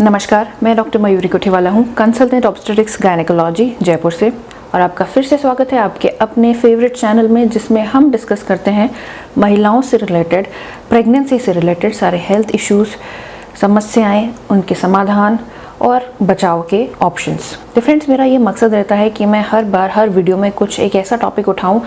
नमस्कार, मैं डॉक्टर मयूरी कोठीवाला हूँ, कंसल्टेंट ऑब्स्टेट्रिक्स गायनेकोलॉजी जयपुर से। और आपका फिर से स्वागत है आपके अपने फेवरेट चैनल में, जिसमें हम डिस्कस करते हैं महिलाओं से रिलेटेड, प्रेगनेंसी से रिलेटेड सारे हेल्थ इश्यूज़, समस्याएं, उनके समाधान और बचाव के ऑप्शंस। तो फ्रेंड्स, मेरा ये मकसद रहता है कि मैं हर बार हर वीडियो में कुछ एक ऐसा टॉपिक उठाऊं,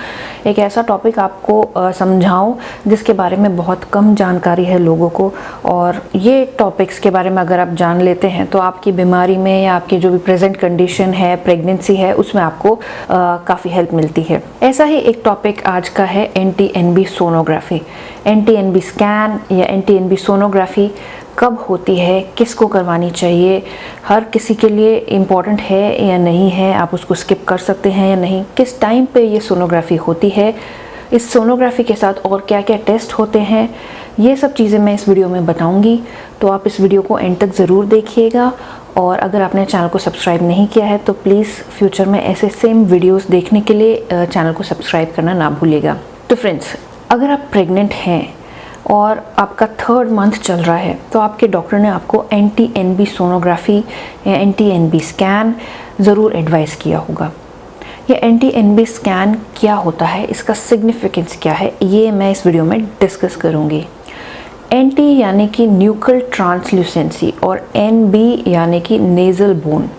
एक ऐसा टॉपिक आपको समझाऊं जिसके बारे में बहुत कम जानकारी है लोगों को। और ये टॉपिक्स के बारे में अगर आप जान लेते हैं तो आपकी बीमारी में या आपकी जो भी प्रेजेंट कंडीशन है, प्रेगनेंसी है, उसमें आपको काफ़ी हेल्प मिलती है। ऐसा ही एक टॉपिक आज का है NT-NB सोनोग्राफी। NT-NB स्कैन या NT-NB सोनोग्राफी कब होती है, किसको करवानी चाहिए, हर किसी के लिए इम्पॉर्टेंट है या नहीं है, आप उसको स्किप कर सकते हैं या नहीं, किस टाइम पे ये सोनोग्राफी होती है, इस सोनोग्राफी के साथ और क्या क्या टेस्ट होते हैं, ये सब चीज़ें मैं इस वीडियो में बताऊंगी। तो आप इस वीडियो को एंड तक ज़रूर देखिएगा। और अगर आपने चैनल को सब्सक्राइब नहीं किया है तो प्लीज़ फ्यूचर में ऐसे सेम वीडियोस देखने के लिए चैनल को सब्सक्राइब करना ना भूलिएगा। तो फ्रेंड्स, अगर आप प्रेग्नेंट हैं और आपका 3rd मंथ चल रहा है तो आपके डॉक्टर ने आपको NT-NB सोनोग्राफी या NT-NB स्कैन ज़रूर एडवाइस किया होगा। ये NT-NB स्कैन क्या होता है, इसका सिग्निफिकेंस क्या है, ये मैं इस वीडियो में डिस्कस करूँगी। NT यानी कि न्यूकल ट्रांसल्यूसेंसी और NB यानी कि नेज़ल बोन।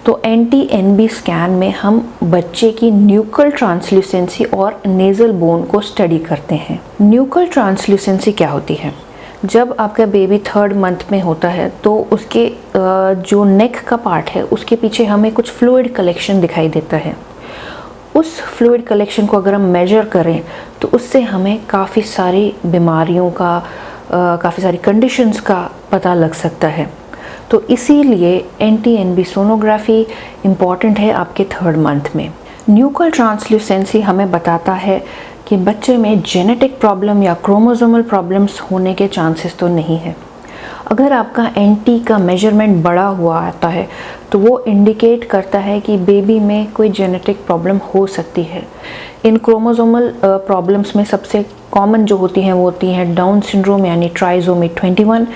तो NT-NB स्कैन में हम बच्चे की न्यूकल ट्रांसल्यूसेंसी और नेज़ल बोन को स्टडी करते हैं। न्यूकल ट्रांसल्यूसेंसी क्या होती है? जब आपका बेबी 3rd मंथ में होता है तो उसके जो नेक का पार्ट है उसके पीछे हमें कुछ फ्लूइड कलेक्शन दिखाई देता है। उस फ्लूइड कलेक्शन को अगर हम मेजर करें तो उससे हमें काफ़ी सारी बीमारियों का, काफ़ी सारी कंडीशंस का पता लग सकता है। तो इसीलिए NT-NB सोनोग्राफी इम्पॉर्टेंट है आपके 3rd मंथ में। न्यूकल ट्रांसल्यूसेंसी हमें बताता है कि बच्चे में जेनेटिक प्रॉब्लम या क्रोमोसोमल प्रॉब्लम्स होने के चांसेस तो नहीं है। अगर आपका NT का मेजरमेंट बड़ा हुआ आता है तो वो इंडिकेट करता है कि बेबी में कोई जेनेटिक प्रॉब्लम हो सकती है। इन क्रोमोसोमल प्रॉब्लम्स में सबसे कॉमन जो होती हैं वो होती हैं डाउन सिंड्रोम यानी ट्राइसोमी 21,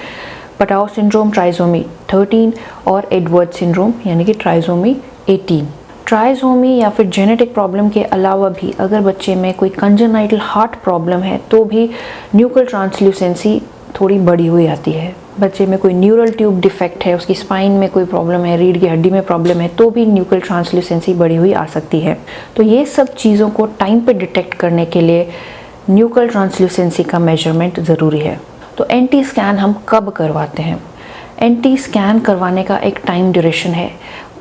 पटाओ सिंड्रोम ट्राइसोमी 13 और एडवर्ड सिंड्रोम यानी कि ट्राइसोमी 18। ट्राइसोमी या फिर जेनेटिक प्रॉब्लम के अलावा भी अगर बच्चे में कोई कंजेनाइटल हार्ट प्रॉब्लम है तो भी न्यूकल ट्रांसल्यूसेंसी थोड़ी बढ़ी हुई आती है। बच्चे में कोई न्यूरल ट्यूब डिफेक्ट है, उसकी स्पाइन में कोई प्रॉब्लम है, रीढ़ की हड्डी में प्रॉब्लम है, तो भी न्यूकल ट्रांसल्यूसेंसी बढ़ी हुई आ सकती है। तो ये सब चीज़ों को टाइम पे डिटेक्ट करने के लिए न्यूकल ट्रांसल्यूसेंसी का मेजरमेंट ज़रूरी है। तो NT स्कैन हम कब करवाते हैं? NT स्कैन करवाने का एक टाइम ड्यूरेशन है,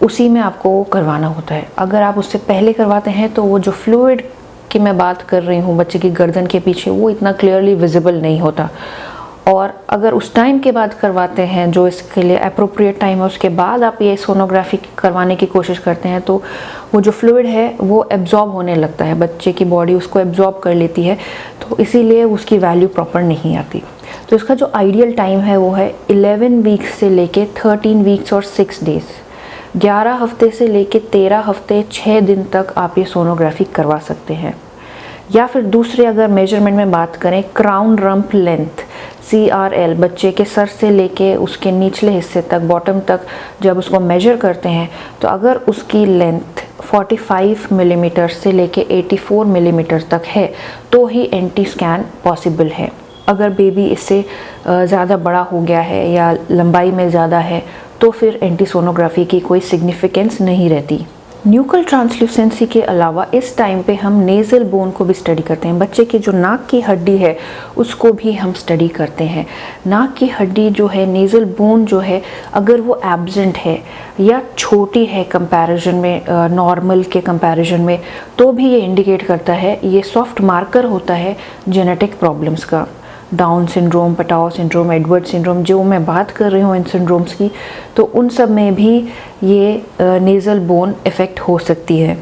उसी में आपको करवाना होता है। अगर आप उससे पहले करवाते हैं तो वो जो फ्लूइड की मैं बात कर रही हूँ बच्चे की गर्दन के पीछे, वो इतना क्लियरली विजिबल नहीं होता। और अगर उस टाइम के बाद करवाते हैं जो इसके लिए अप्रोप्रिएट टाइम है, उसके बाद आप ये सोनोग्राफी करवाने की कोशिश करते हैं तो वो जो फ्लूइड है वो एब्जॉर्ब होने लगता है, बच्चे की बॉडी उसको एब्जॉर्ब कर लेती है, तो इसीलिए उसकी वैल्यू प्रॉपर नहीं आती। तो इसका जो आइडियल टाइम है वो है 11 वीक्स से लेके 13 वीक्स और 6 डेज़। 11 हफ्ते से लेके 13 हफ्ते 6 दिन तक आप ये सोनोग्राफी करवा सकते हैं। या फिर दूसरे अगर मेजरमेंट में बात करें, क्राउन रम्प लेंथ CRL, बच्चे के सर से लेके उसके निचले हिस्से तक, बॉटम तक जब उसको मेजर करते हैं तो अगर उसकी लेंथ 45 मिलीमीटर से लेके 84 मिलीमीटर तक है तो ही NT स्कैन पॉसिबल है। अगर बेबी इससे ज़्यादा बड़ा हो गया है या लंबाई में ज़्यादा है तो फिर NT सोनोग्राफी की कोई सिग्निफिकेंस नहीं रहती। न्यूकल ट्रांसल्यूसेंसी के अलावा इस टाइम पे हम नेज़ल बोन को भी स्टडी करते हैं। बच्चे की जो नाक की हड्डी है उसको भी हम स्टडी करते हैं। नाक की हड्डी जो है, नेज़ल बोन जो है, अगर वो एब्सेंट है या छोटी है कंपैरिजन में, नॉर्मल के कंपैरिजन में, तो भी ये इंडिकेट करता है, ये सॉफ्ट मार्कर होता है जेनेटिक प्रॉब्लम्स का। Down syndrome, Patau syndrome, Edward syndrome, जो मैं बात कर रही हूँ इन सिंड्रोम्स की, तो उन सब में भी ये नेज़ल बोन इफ़ेक्ट हो सकती है।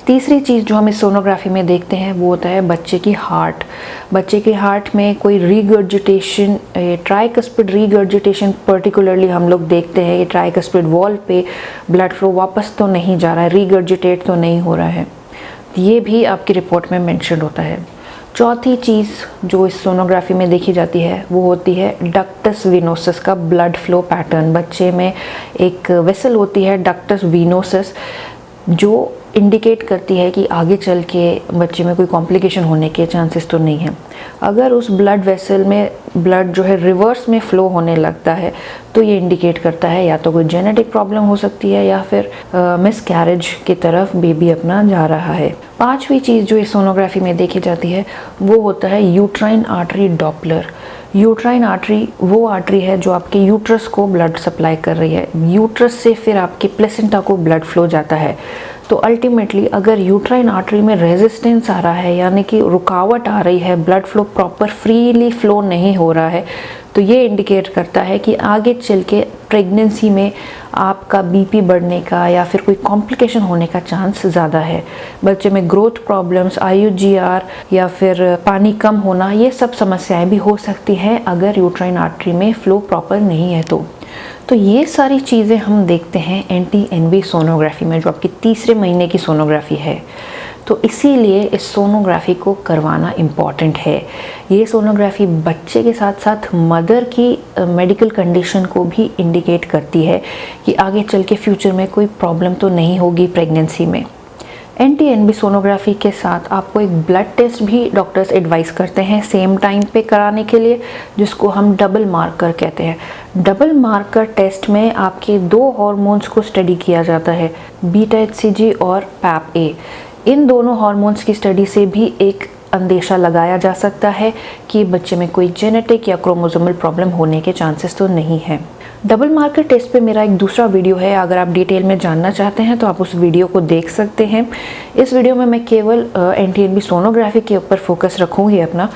तीसरी चीज़ जो हम इस सोनोग्राफी में देखते हैं वो होता है बच्चे की हार्ट। बच्चे के हार्ट में कोई रीगर्जिटेशन, ट्राइकस्पिड रीगर्जिटेशन पर्टिकुलरली हम लोग देखते हैं। ये ट्राइकस्पिड वॉल पे ब्लड फ्लो वापस तो नहीं जा रहा है, रीगर्जिटेट तो नहीं हो रहा है, ये भी आपकी रिपोर्ट में मेंशन होता है। चौथी चीज़ जो इस सोनोग्राफी में देखी जाती है वो होती है डक्टस वीनोसस का ब्लड फ्लो पैटर्न। बच्चे में एक वेसल होती है डक्टस वीनोसस जो इंडिकेट करती है कि आगे चल के बच्चे में कोई कॉम्प्लिकेशन होने के चांसेस तो नहीं है। अगर उस ब्लड वेसल में ब्लड जो है रिवर्स में फ़्लो होने लगता है तो ये इंडिकेट करता है या तो कोई जेनेटिक प्रॉब्लम हो सकती है या फिर मिसकैरेज की तरफ बेबी अपना जा रहा है। पांचवी चीज़ जो इस सोनोग्राफी में देखी जाती है वो होता है uterine artery Doppler. Uterine artery वो आर्टरी है जो आपके यूट्रस को ब्लड सप्लाई कर रही है। यूट्रस से फिर आपके प्लेसेंटा को ब्लड फ्लो जाता है। तो अल्टीमेटली अगर यूट्राइन आर्टरी में रेजिस्टेंस आ रहा है यानी कि रुकावट आ रही है, blood flow proper freely flow नहीं हो रहा है, तो ये इंडिकेट करता है कि आगे चल के प्रेगनेंसी में आपका बीपी बढ़ने का या फिर कोई कॉम्प्लिकेशन होने का चांस ज़्यादा है। बच्चे में ग्रोथ प्रॉब्लम्स, IUGR या फिर पानी कम होना, ये सब समस्याएं भी हो सकती हैं अगर यूट्राइन आर्टरी में फ्लो प्रॉपर नहीं है तो ये सारी चीज़ें हम देखते हैं NT-NB सोनोग्राफी में जो आपकी तीसरे महीने की सोनोग्राफी है। तो इसीलिए इस सोनोग्राफी को करवाना इम्पॉर्टेंट है। ये सोनोग्राफी बच्चे के साथ साथ मदर की मेडिकल कंडीशन को भी इंडिकेट करती है कि आगे चल के फ्यूचर में कोई प्रॉब्लम तो नहीं होगी प्रेगनेंसी में। NT-NB सोनोग्राफी के साथ आपको एक ब्लड टेस्ट भी डॉक्टर्स एडवाइस करते हैं सेम टाइम पे कराने के लिए, जिसको हम डबल मार्कर कहते हैं। डबल मार्कर टेस्ट में आपके 2 हार्मोन्स को स्टडी किया जाता है, बीटा HCG और PAP-A। इन दोनों हार्मोन्स की स्टडी से भी एक अंदेशा लगाया जा सकता है कि बच्चे में कोई जेनेटिक या क्रोमोसोमल प्रॉब्लम होने के चांसेस तो नहीं है। डबल मार्कर टेस्ट पे मेरा एक दूसरा वीडियो है, अगर आप डिटेल में जानना चाहते हैं तो आप उस वीडियो को देख सकते हैं। इस वीडियो में मैं केवल NT-NB सोनोग्राफी के ऊपर फोकस रखूँगी अपना।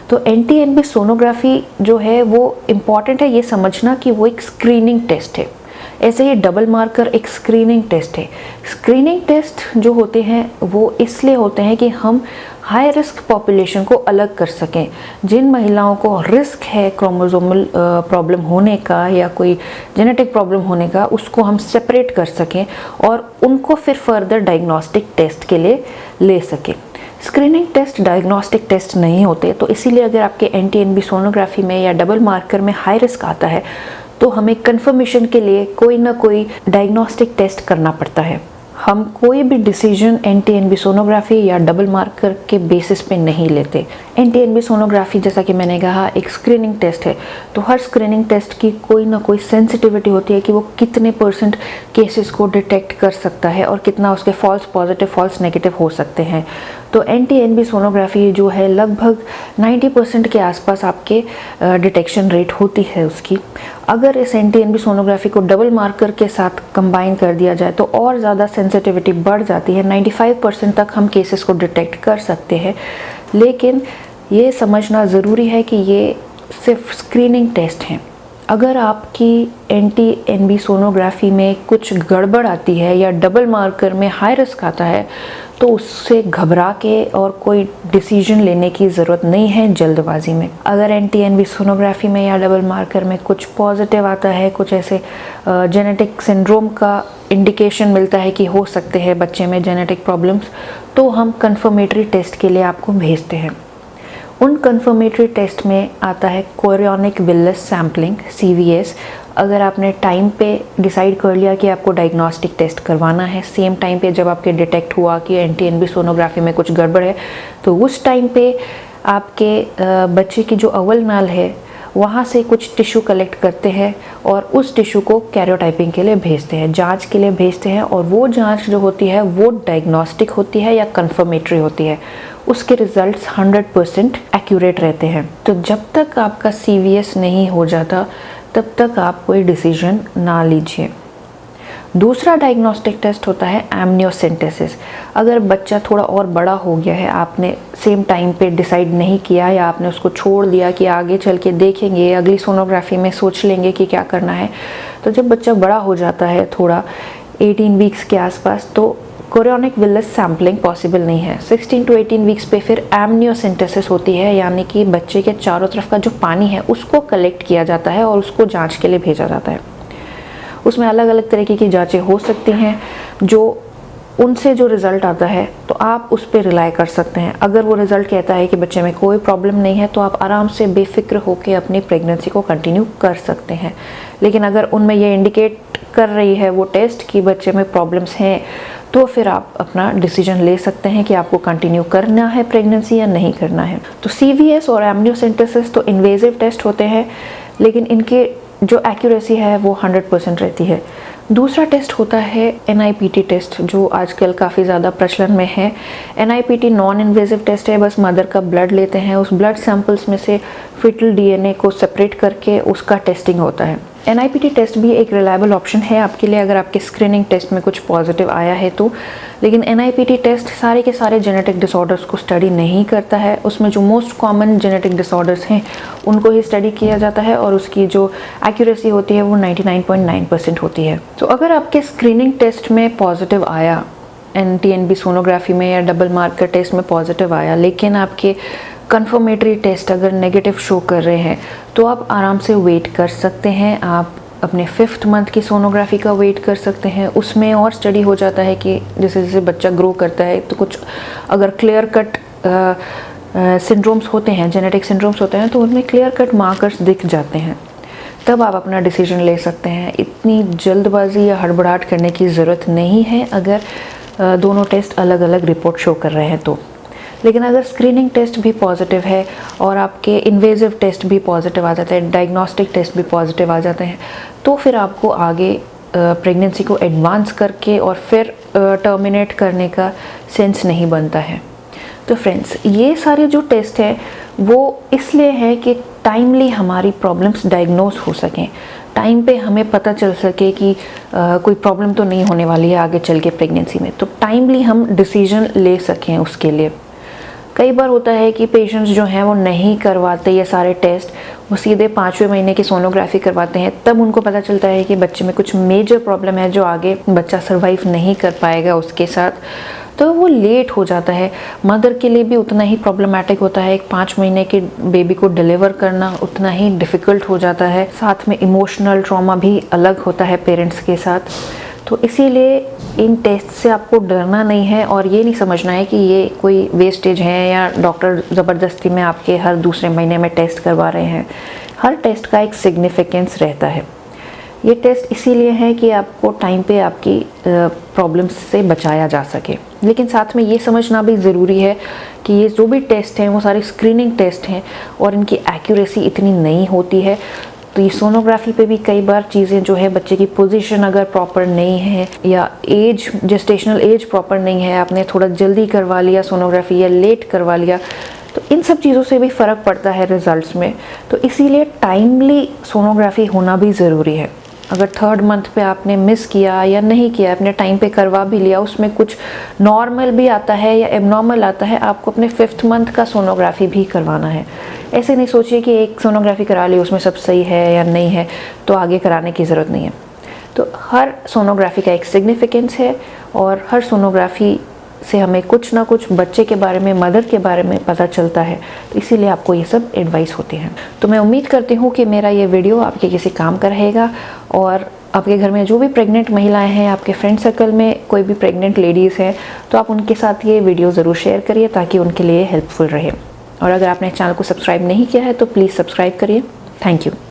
तो NT-NB सोनोग्राफी जो है वो इम्पॉर्टेंट है ये समझना कि वो एक स्क्रीनिंग टेस्ट है। ऐसे ही डबल मार्कर एक स्क्रीनिंग टेस्ट है। स्क्रीनिंग टेस्ट जो होते हैं वो इसलिए होते हैं कि हम हाई रिस्क पॉपुलेशन को अलग कर सकें। जिन महिलाओं को रिस्क है क्रोमोसोमल प्रॉब्लम होने का या कोई जेनेटिक प्रॉब्लम होने का, उसको हम सेपरेट कर सकें और उनको फिर फर्दर डायग्नोस्टिक टेस्ट के लिए ले सकें। स्क्रीनिंग टेस्ट डायग्नोस्टिक टेस्ट नहीं होते, तो इसीलिए अगर आपके NT-NB सोनोग्राफी में या डबल मार्कर में हाई रिस्क आता है तो हमें कंफर्मेशन के लिए कोई ना कोई डायग्नोस्टिक टेस्ट करना पड़ता है। हम कोई भी डिसीजन NT-NB सोनोग्राफी या डबल मार्कर के बेसिस पे नहीं लेते। NT-NB सोनोग्राफी जैसा कि मैंने कहा एक स्क्रीनिंग टेस्ट है, तो हर स्क्रीनिंग टेस्ट की कोई ना कोई सेंसिटिविटी होती है कि वो कितने % केसेस को डिटेक्ट कर सकता है और कितना उसके फॉल्स पॉजिटिव फॉल्स नेगेटिव हो सकते हैं। तो NT-NB सोनोग्राफी जो है लगभग 90% के आसपास आपके डिटेक्शन रेट होती है उसकी। अगर इस NT-NB सोनोग्राफी को डबल मार्कर के साथ कंबाइन कर दिया जाए तो और ज़्यादा सेंसिटिविटी बढ़ जाती है, 95% तक हम केसेस को डिटेक्ट कर सकते हैं। लेकिन ये समझना ज़रूरी है कि ये सिर्फ स्क्रीनिंग टेस्ट हैं। अगर आपकी NT-NB सोनोग्राफी में कुछ गड़बड़ आती है या डबल मार्कर में हाई रिस्क आता है तो उससे घबरा के और कोई डिसीजन लेने की ज़रूरत नहीं है जल्दबाजी में। अगर NT-NB सोनोग्राफी में या डबल मार्कर में कुछ पॉजिटिव आता है, कुछ ऐसे जेनेटिक सिंड्रोम का इंडिकेशन मिलता है कि हो सकते हैं बच्चे में जेनेटिक प्रॉब्लम्स, तो हम कंफर्मेटरी टेस्ट के लिए आपको भेजते हैं। उन कंफर्मेटरी टेस्ट में आता है कोरियोनिक विलिस सैम्पलिंग CVS। अगर आपने टाइम पे डिसाइड कर लिया कि आपको डायग्नोस्टिक टेस्ट करवाना है, सेम टाइम पे जब आपके डिटेक्ट हुआ कि NT-NB सोनोग्राफी में कुछ गड़बड़ है, तो उस टाइम पे आपके बच्चे की जो अव्वल नाल है वहाँ से कुछ टिश्यू कलेक्ट करते हैं और उस टिश्यू को कैरियोटाइपिंग के लिए भेजते हैं, जांच के लिए भेजते हैं। और वो जांच जो होती है वो डायग्नोस्टिक होती है या कंफर्मेटरी होती है, उसके रिजल्ट्स 100% एक्यूरेट रहते हैं। तो जब तक आपका CVS नहीं हो जाता तब तक आप कोई डिसीजन ना लीजिए। दूसरा डायग्नोस्टिक टेस्ट होता है एमनियोसेंटेसिस। अगर बच्चा थोड़ा और बड़ा हो गया है, आपने सेम टाइम पे डिसाइड नहीं किया या आपने उसको छोड़ दिया कि आगे चल के देखेंगे, अगली सोनोग्राफी में सोच लेंगे कि क्या करना है, तो जब बच्चा बड़ा हो जाता है थोड़ा 18 वीक्स के आसपास, तो कोरियोनिक विलिस सैम्पलिंग पॉसिबल नहीं है। 16 to 18 वीक्स पे फिर एमनियोसेंटेसिस होती है, यानी कि बच्चे के चारों तरफ का जो पानी है उसको कलेक्ट किया जाता है और उसको जांच के लिए भेजा जाता है। उसमें अलग अलग तरीके की जांचें हो सकती हैं जो उनसे जो रिज़ल्ट आता है तो आप उस पर रिलाई कर सकते हैं। अगर वो रिज़ल्ट कहता है कि बच्चे में कोई प्रॉब्लम नहीं है तो आप आराम से बेफिक्र होकर अपनी प्रेगनेंसी को कंटिन्यू कर सकते हैं। लेकिन अगर उनमें ये इंडिकेट कर रही है वो टेस्ट कि बच्चे में प्रॉब्लम्स हैं, तो फिर आप अपना डिसीजन ले सकते हैं कि आपको कंटिन्यू करना है प्रेगनेंसी या नहीं करना है। तो CVS और एमनियोसेंटेसिस तो इन्वेजिव टेस्ट होते हैं, लेकिन इनके जो एक्यूरेसी है वो 100% रहती है। दूसरा टेस्ट होता है NIPT टेस्ट, जो आजकल काफ़ी ज़्यादा प्रचलन में है। NIPT नॉन इन्वेजिव टेस्ट है, बस मदर का ब्लड लेते हैं, उस ब्लड सैंपल्स में से फीटल DNA को सेपरेट करके उसका टेस्टिंग होता है। NIPT टेस्ट भी एक रिलायबल ऑप्शन है आपके लिए अगर आपके स्क्रीनिंग टेस्ट में कुछ पॉजिटिव आया है तो। लेकिन NIPT टेस्ट सारे के सारे जेनेटिक डिसऑर्डर्स को स्टडी नहीं करता है। उसमें जो मोस्ट कॉमन जेनेटिक डिसऑर्डर्स हैं उनको ही स्टडी किया जाता है और उसकी जो एक्यूरेसी होती है वो 99.9% होती है। तो अगर आपके स्क्रीनिंग टेस्ट में पॉजिटिव आया, NT-NB सोनोग्राफी में या डबल मार्कर टेस्ट में पॉजिटिव आया, लेकिन आपके कंफर्मेटरी टेस्ट अगर नेगेटिव शो कर रहे हैं तो आप आराम से वेट कर सकते हैं। आप अपने 5th मंथ की सोनोग्राफी का वेट कर सकते हैं। उसमें और स्टडी हो जाता है कि जैसे जैसे बच्चा ग्रो करता है तो कुछ अगर क्लियर कट सिंड्रोम्स होते हैं, जेनेटिक सिंड्रोम्स होते हैं, तो उनमें क्लियर कट मार्कर्स दिख जाते हैं, तब आप अपना डिसीजन ले सकते हैं। इतनी जल्दबाजी या हड़बड़ाहट करने की ज़रूरत नहीं है अगर दोनों टेस्ट अलग अलग रिपोर्ट शो कर रहे हैं तो। लेकिन अगर स्क्रीनिंग टेस्ट भी पॉजिटिव है और आपके इन्वेजिव टेस्ट भी पॉजिटिव आ जाते हैं, डायग्नोस्टिक टेस्ट भी पॉजिटिव आ जाते हैं, तो फिर आपको आगे प्रेगनेंसी को एडवांस करके और फिर टर्मिनेट करने का सेंस नहीं बनता है। तो फ्रेंड्स, ये सारे जो टेस्ट हैं वो इसलिए है कि टाइमली हमारी प्रॉब्लम्स डायग्नोज हो सकें, टाइम पे हमें पता चल सके कि कोई प्रॉब्लम तो नहीं होने वाली है आगे चल के प्रेगनेंसी में, तो टाइमली हम डिसीजन ले सकें उसके लिए। कई बार होता है कि पेशेंट्स जो हैं वो नहीं करवाते ये सारे टेस्ट, वो सीधे 5वें महीने की सोनोग्राफी करवाते हैं, तब उनको पता चलता है कि बच्चे में कुछ मेजर प्रॉब्लम है जो आगे बच्चा सर्वाइव नहीं कर पाएगा उसके साथ, तो वो लेट हो जाता है। मदर के लिए भी उतना ही प्रॉब्लमेटिक होता है, एक 5 महीने के बेबी को डिलीवर करना उतना ही डिफ़िकल्ट हो जाता है। साथ में इमोशनल ट्रॉमा भी अलग होता है पेरेंट्स के साथ। तो इसीलिए इन टेस्ट से आपको डरना नहीं है और ये नहीं समझना है कि ये कोई वेस्टेज है या डॉक्टर ज़बरदस्ती में आपके हर दूसरे महीने में टेस्ट करवा रहे हैं। हर टेस्ट का एक सिग्निफिकेंस रहता है। ये टेस्ट इसीलिए है कि आपको टाइम पे आपकी प्रॉब्लम्स से बचाया जा सके। लेकिन साथ में ये समझना भी ज़रूरी है कि ये जो भी टेस्ट हैं वो सारे स्क्रीनिंग टेस्ट हैं और इनकी एक्यूरेसी इतनी नहीं होती है। तो ये सोनोग्राफी पे भी कई बार चीज़ें जो है, बच्चे की पोजीशन अगर प्रॉपर नहीं है या एज, जेस्टेशनल एज प्रॉपर नहीं है, आपने थोड़ा जल्दी करवा लिया सोनोग्राफी या लेट करवा लिया, तो इन सब चीज़ों से भी फ़र्क पड़ता है रिज़ल्ट्स में। तो इसीलिए टाइमली सोनोग्राफी होना भी ज़रूरी है। अगर 3rd मंथ पे आपने मिस किया या नहीं किया, अपने टाइम पे करवा भी लिया, उसमें कुछ नॉर्मल भी आता है या एबनॉर्मल आता है, आपको अपने 5th मंथ का सोनोग्राफी भी करवाना है। ऐसे नहीं सोचिए कि एक सोनोग्राफी करा ली उसमें सब सही है या नहीं है तो आगे कराने की ज़रूरत नहीं है। तो हर सोनोग्राफी का एक सिग्निफिकेंस है और हर सोनोग्राफी से हमें कुछ ना कुछ बच्चे के बारे में, मदर के बारे में पता चलता है, तो इसीलिए आपको ये सब एडवाइस होती है। तो मैं उम्मीद करती हूँ कि मेरा ये वीडियो आपके किसी काम का रहेगा और आपके घर में जो भी प्रेग्नेंट महिलाएं हैं, आपके फ्रेंड सर्कल में कोई भी प्रेग्नेंट लेडीज़ हैं, तो आप उनके साथ ये वीडियो ज़रूर शेयर करिए ताकि उनके लिए हेल्पफुल रहे। और अगर आपने चैनल को सब्सक्राइब नहीं किया है तो प्लीज़ सब्सक्राइब करिए। Thank you.